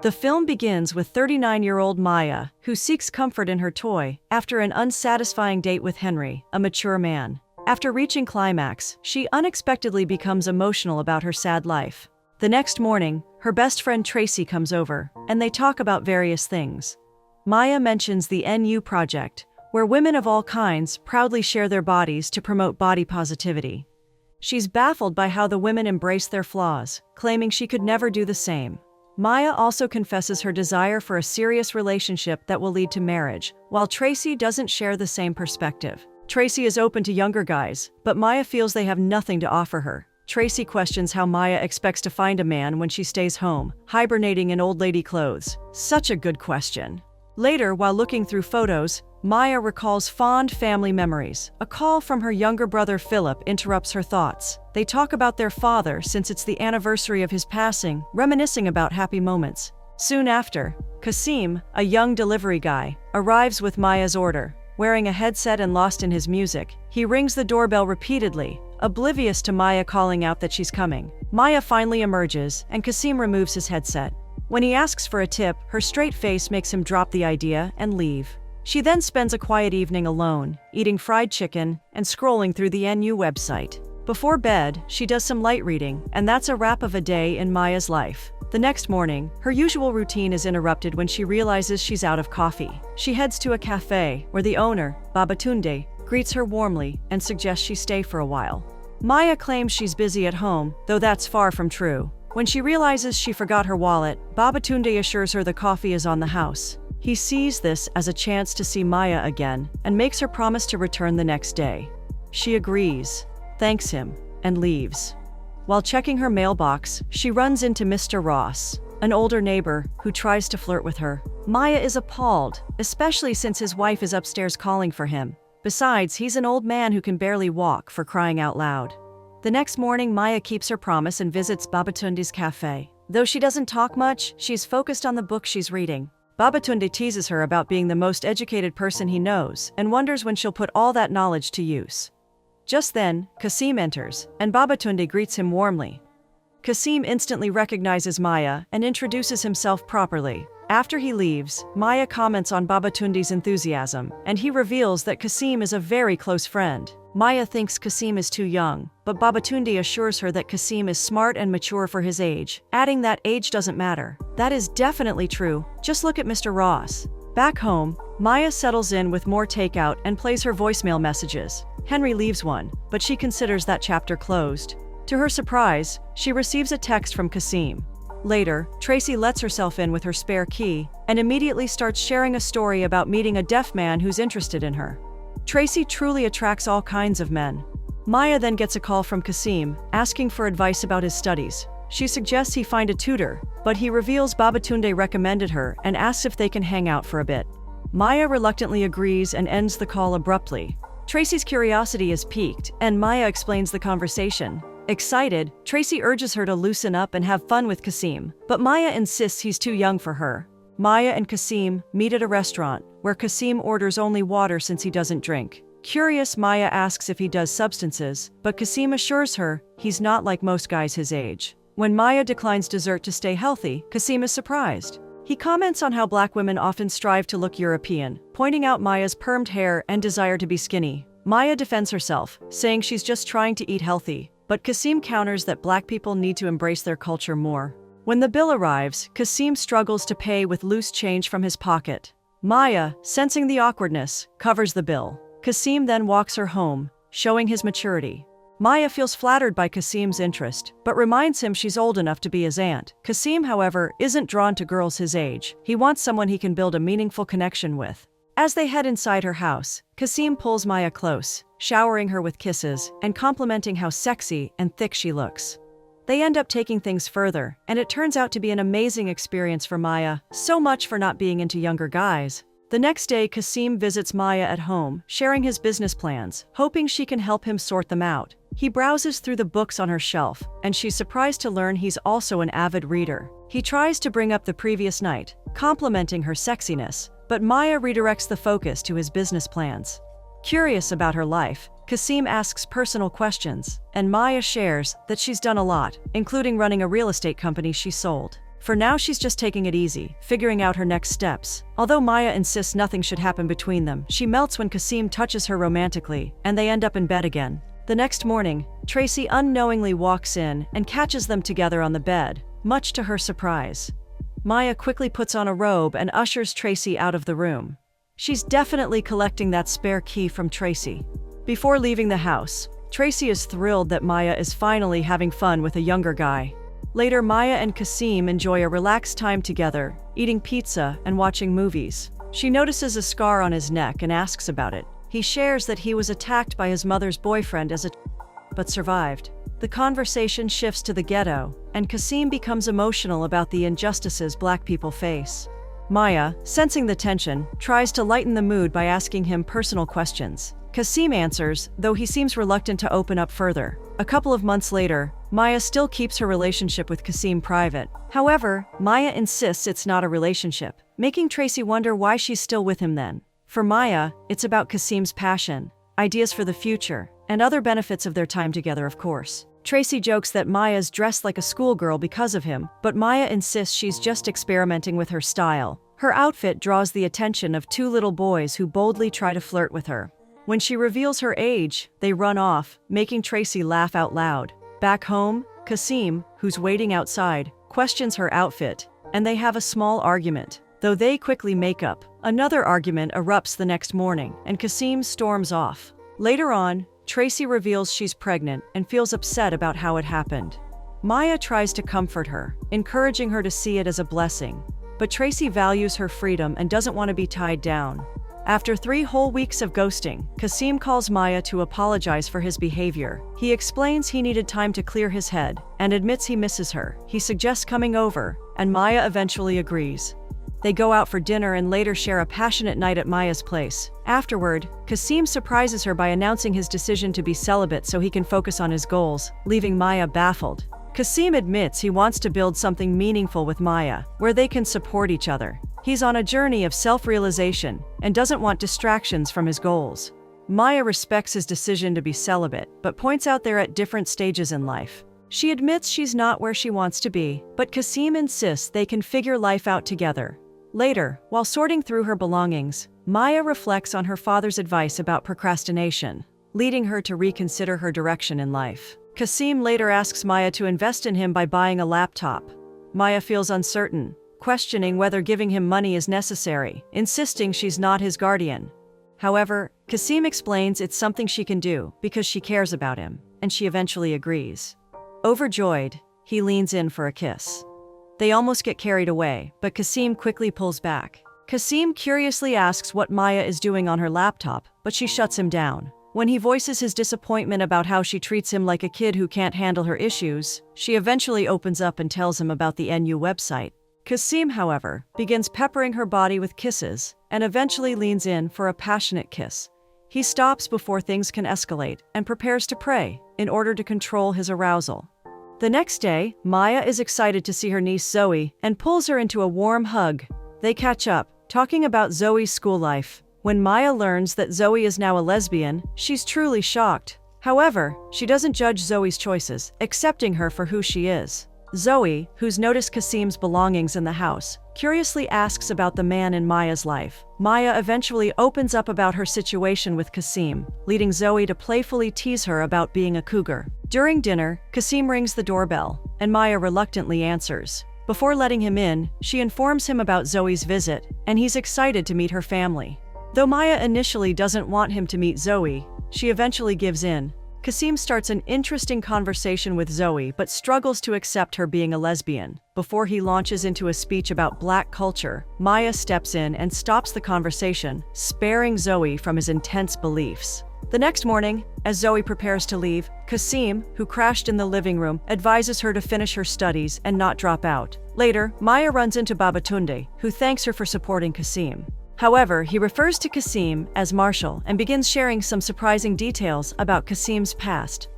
The film begins with 39-year-old Maya, who seeks comfort in her toy after an unsatisfying date with Henry, a mature man. After reaching climax, she unexpectedly becomes emotional about her sad life. The next morning, her best friend Tracy comes over, and they talk about various things. Maya mentions the NU Project, where women of all kinds proudly share their bodies to promote body positivity. She's baffled by how the women embrace their flaws, claiming she could never do the same. Maya also confesses her desire for a serious relationship that will lead to marriage, while Tracy doesn't share the same perspective. Tracy is open to younger guys, but Maya feels they have nothing to offer her. Tracy questions how Maya expects to find a man when she stays home, hibernating in old lady clothes. Such a good question. Later, while looking through photos, Maya recalls fond family memories. A call from her younger brother Philip interrupts her thoughts. They talk about their father since it's the anniversary of his passing, reminiscing about happy moments. Soon after, Kasim, a young delivery guy, arrives with Maya's order. Wearing a headset and lost in his music, he rings the doorbell repeatedly, oblivious to Maya calling out that she's coming. Maya finally emerges, and Kasim removes his headset. When he asks for a tip, her straight face makes him drop the idea and leave. She then spends a quiet evening alone, eating fried chicken and scrolling through the NU website. Before bed, she does some light reading, and that's a wrap of a day in Maya's life. The next morning, her usual routine is interrupted when she realizes she's out of coffee. She heads to a cafe, where the owner, Babatunde, greets her warmly and suggests she stay for a while. Maya claims she's busy at home, though that's far from true. When she realizes she forgot her wallet, Babatunde assures her the coffee is on the house. He sees this as a chance to see Maya again and makes her promise to return the next day. She agrees, thanks him, and leaves. While checking her mailbox, she runs into Mr. Ross, an older neighbor who tries to flirt with her. Maya is appalled, especially since his wife is upstairs calling for him. Besides, he's an old man who can barely walk, for crying out loud. The next morning, Maya keeps her promise and visits Babatunde's cafe. Though she doesn't talk much, she's focused on the book she's reading. Babatunde teases her about being the most educated person he knows and wonders when she'll put all that knowledge to use. Just then, Kasim enters, and Babatunde greets him warmly. Kasim instantly recognizes Maya and introduces himself properly. After he leaves, Maya comments on Babatunde's enthusiasm, and he reveals that Kasim is a very close friend. Maya thinks Kasim is too young, but Babatunde assures her that Kasim is smart and mature for his age, adding that age doesn't matter. That is definitely true. Just look at Mr. Ross. Back home, Maya settles in with more takeout and plays her voicemail messages. Henry leaves one, but she considers that chapter closed. To her surprise, she receives a text from Kasim. Later, Tracy lets herself in with her spare key and immediately starts sharing a story about meeting a deaf man who's interested in her. Tracy truly attracts all kinds of men. Maya then gets a call from Kasim, asking for advice about his studies. She suggests he find a tutor, but he reveals Babatunde recommended her and asks if they can hang out for a bit. Maya reluctantly agrees and ends the call abruptly. Tracy's curiosity is piqued, and Maya explains the conversation. Excited, Tracy urges her to loosen up and have fun with Kasim, but Maya insists he's too young for her. Maya and Kasim meet at a restaurant, where Kasim orders only water since he doesn't drink. Curious, Maya asks if he does substances, but Kasim assures her he's not like most guys his age. When Maya declines dessert to stay healthy, Kasim is surprised. He comments on how black women often strive to look European, pointing out Maya's permed hair and desire to be skinny. Maya defends herself, saying she's just trying to eat healthy, but Kasim counters that black people need to embrace their culture more. When the bill arrives, Kasim struggles to pay with loose change from his pocket. Maya, sensing the awkwardness, covers the bill. Kasim then walks her home, showing his maturity. Maya feels flattered by Kasim's interest, but reminds him she's old enough to be his aunt. Kasim, however, isn't drawn to girls his age. He wants someone he can build a meaningful connection with. As they head inside her house, Kasim pulls Maya close, showering her with kisses and complimenting how sexy and thick she looks. They end up taking things further, and it turns out to be an amazing experience for Maya, so much for not being into younger guys. The next day, Kasim visits Maya at home, sharing his business plans, hoping she can help him sort them out. He browses through the books on her shelf, and she's surprised to learn he's also an avid reader. He tries to bring up the previous night, complimenting her sexiness, but Maya redirects the focus to his business plans. Curious about her life, Kasim asks personal questions, and Maya shares that she's done a lot, including running a real estate company she sold. For now, she's just taking it easy, figuring out her next steps. Although Maya insists nothing should happen between them, she melts when Kasim touches her romantically, and they end up in bed again. The next morning, Tracy unknowingly walks in and catches them together on the bed, much to her surprise. Maya quickly puts on a robe and ushers Tracy out of the room. She's definitely collecting that spare key from Tracy. Before leaving the house, Tracy is thrilled that Maya is finally having fun with a younger guy. Later, Maya and Kasim enjoy a relaxed time together, eating pizza and watching movies. She notices a scar on his neck and asks about it. He shares that he was attacked by his mother's boyfriend as a but survived. The conversation shifts to the ghetto, and Kasim becomes emotional about the injustices Black people face. Maya, sensing the tension, tries to lighten the mood by asking him personal questions. Kasim answers, though he seems reluctant to open up further. A couple of months later, Maya still keeps her relationship with Kasim private. However, Maya insists it's not a relationship, making Tracy wonder why she's still with him then. For Maya, it's about Kasim's passion, ideas for the future, and other benefits of their time together, of course. Tracy jokes that Maya's dressed like a schoolgirl because of him, but Maya insists she's just experimenting with her style. Her outfit draws the attention of two little boys who boldly try to flirt with her. When she reveals her age, they run off, making Tracy laugh out loud. Back home, Kasim, who's waiting outside, questions her outfit, and they have a small argument. Though they quickly make up, another argument erupts the next morning, and Kasim storms off. Later on, Tracy reveals she's pregnant and feels upset about how it happened. Maya tries to comfort her, encouraging her to see it as a blessing. But Tracy values her freedom and doesn't want to be tied down. After 3 whole weeks of ghosting, Kasim calls Maya to apologize for his behavior. He explains he needed time to clear his head and admits he misses her. He suggests coming over, and Maya eventually agrees. They go out for dinner and later share a passionate night at Maya's place. Afterward, Kasim surprises her by announcing his decision to be celibate so he can focus on his goals, leaving Maya baffled. Kasim admits he wants to build something meaningful with Maya, where they can support each other. He's on a journey of self-realization and doesn't want distractions from his goals. Maya respects his decision to be celibate, but points out they're at different stages in life. She admits she's not where she wants to be, but Kasim insists they can figure life out together. Later, while sorting through her belongings, Maya reflects on her father's advice about procrastination, leading her to reconsider her direction in life. Kasim later asks Maya to invest in him by buying a laptop. Maya feels uncertain, questioning whether giving him money is necessary, insisting she's not his guardian. However, Kasim explains it's something she can do because she cares about him, and she eventually agrees. Overjoyed, he leans in for a kiss. They almost get carried away, but Kasim quickly pulls back. Kasim curiously asks what Maya is doing on her laptop, but she shuts him down. When he voices his disappointment about how she treats him like a kid who can't handle her issues, she eventually opens up and tells him about the NU website. Kasim, however, begins peppering her body with kisses and eventually leans in for a passionate kiss. He stops before things can escalate and prepares to pray in order to control his arousal. The next day, Maya is excited to see her niece Zoe and pulls her into a warm hug. They catch up, talking about Zoe's school life. When Maya learns that Zoe is now a lesbian, she's truly shocked. However, she doesn't judge Zoe's choices, accepting her for who she is. Zoe, who's noticed Kasim's belongings in the house, curiously asks about the man in Maya's life. Maya eventually opens up about her situation with Kasim, leading Zoe to playfully tease her about being a cougar. During dinner, Kasim rings the doorbell, and Maya reluctantly answers. Before letting him in, she informs him about Zoe's visit, and he's excited to meet her family. Though Maya initially doesn't want him to meet Zoe, she eventually gives in. Kasim starts an interesting conversation with Zoe but struggles to accept her being a lesbian. Before he launches into a speech about Black culture, Maya steps in and stops the conversation, sparing Zoe from his intense beliefs. The next morning, as Zoe prepares to leave, Kasim, who crashed in the living room, advises her to finish her studies and not drop out. Later, Maya runs into Babatunde, who thanks her for supporting Kasim. However, he refers to Kasim as Marshall and begins sharing some surprising details about Kasim's past.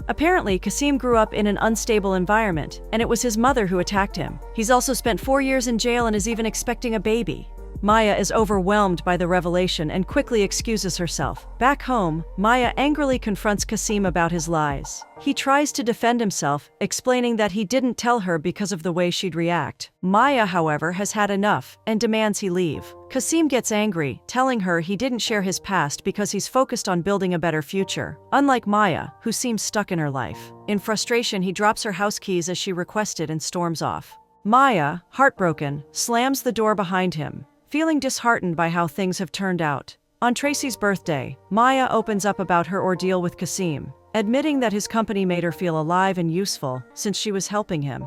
Apparently, Kasim grew up in an unstable environment, and it was his mother who attacked him. He's also spent 4 years in jail and is even expecting a baby. Maya is overwhelmed by the revelation and quickly excuses herself. Back home, Maya angrily confronts Kasim about his lies. He tries to defend himself, explaining that he didn't tell her because of the way she'd react. Maya, however, has had enough and demands he leave. Kasim gets angry, telling her he didn't share his past because he's focused on building a better future, unlike Maya, who seems stuck in her life. In frustration, he drops her house keys as she requested and storms off. Maya, heartbroken, slams the door behind him, feeling disheartened by how things have turned out. On Tracy's birthday, Maya opens up about her ordeal with Kasim, admitting that his company made her feel alive and useful since she was helping him.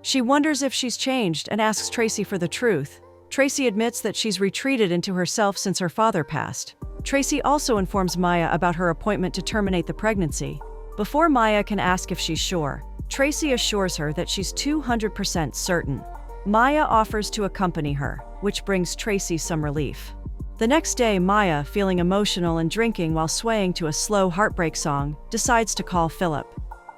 She wonders if she's changed and asks Tracy for the truth. Tracy admits that she's retreated into herself since her father passed. Tracy also informs Maya about her appointment to terminate the pregnancy. Before Maya can ask if she's sure, Tracy assures her that she's 200% certain. Maya offers to accompany her, which brings Tracy some relief. The next day, Maya, feeling emotional and drinking while swaying to a slow heartbreak song, decides to call Philip.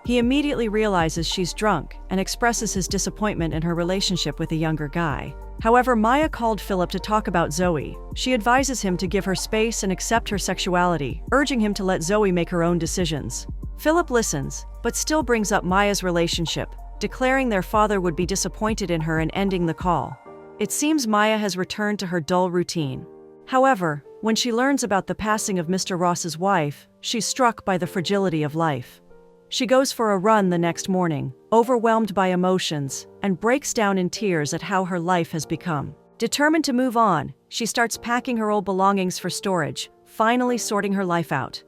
He immediately realizes she's drunk and expresses his disappointment in her relationship with a younger guy. However, Maya called Philip to talk about Zoe. She advises him to give her space and accept her sexuality, urging him to let Zoe make her own decisions. Philip listens, but still brings up Maya's relationship, declaring their father would be disappointed in her and ending the call. It seems Maya has returned to her dull routine. However, when she learns about the passing of Mr. Ross's wife, she's struck by the fragility of life. She goes for a run the next morning, overwhelmed by emotions, and breaks down in tears at how her life has become. Determined to move on, she starts packing her old belongings for storage, finally sorting her life out.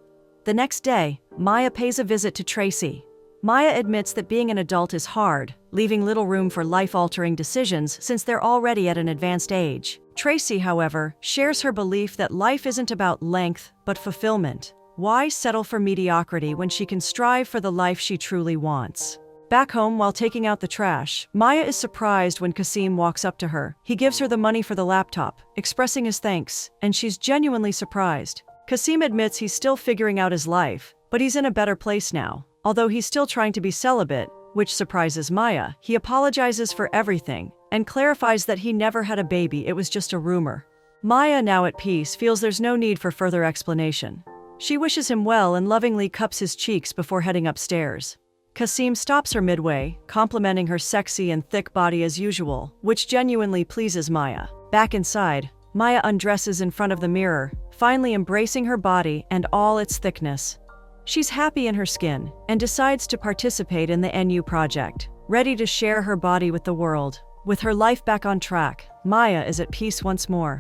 The next day, Maya pays a visit to Tracy. Maya admits that being an adult is hard, leaving little room for life-altering decisions since they're already at an advanced age. Tracy, however, shares her belief that life isn't about length, but fulfillment. Why settle for mediocrity when she can strive for the life she truly wants? Back home, while taking out the trash, Maya is surprised when Kasim walks up to her. He gives her the money for the laptop, expressing his thanks, and she's genuinely surprised. Kasim admits he's still figuring out his life, but he's in a better place now. Although he's still trying to be celibate, which surprises Maya, he apologizes for everything and clarifies that he never had a baby, it was just a rumor. Maya, now at peace, feels there's no need for further explanation. She wishes him well and lovingly cups his cheeks before heading upstairs. Kasim stops her midway, complimenting her sexy and thick body as usual, which genuinely pleases Maya. Back inside, Maya undresses in front of the mirror, finally embracing her body and all its thickness. She's happy in her skin and decides to participate in the NU project, ready to share her body with the world. With her life back on track, Maya is at peace once more.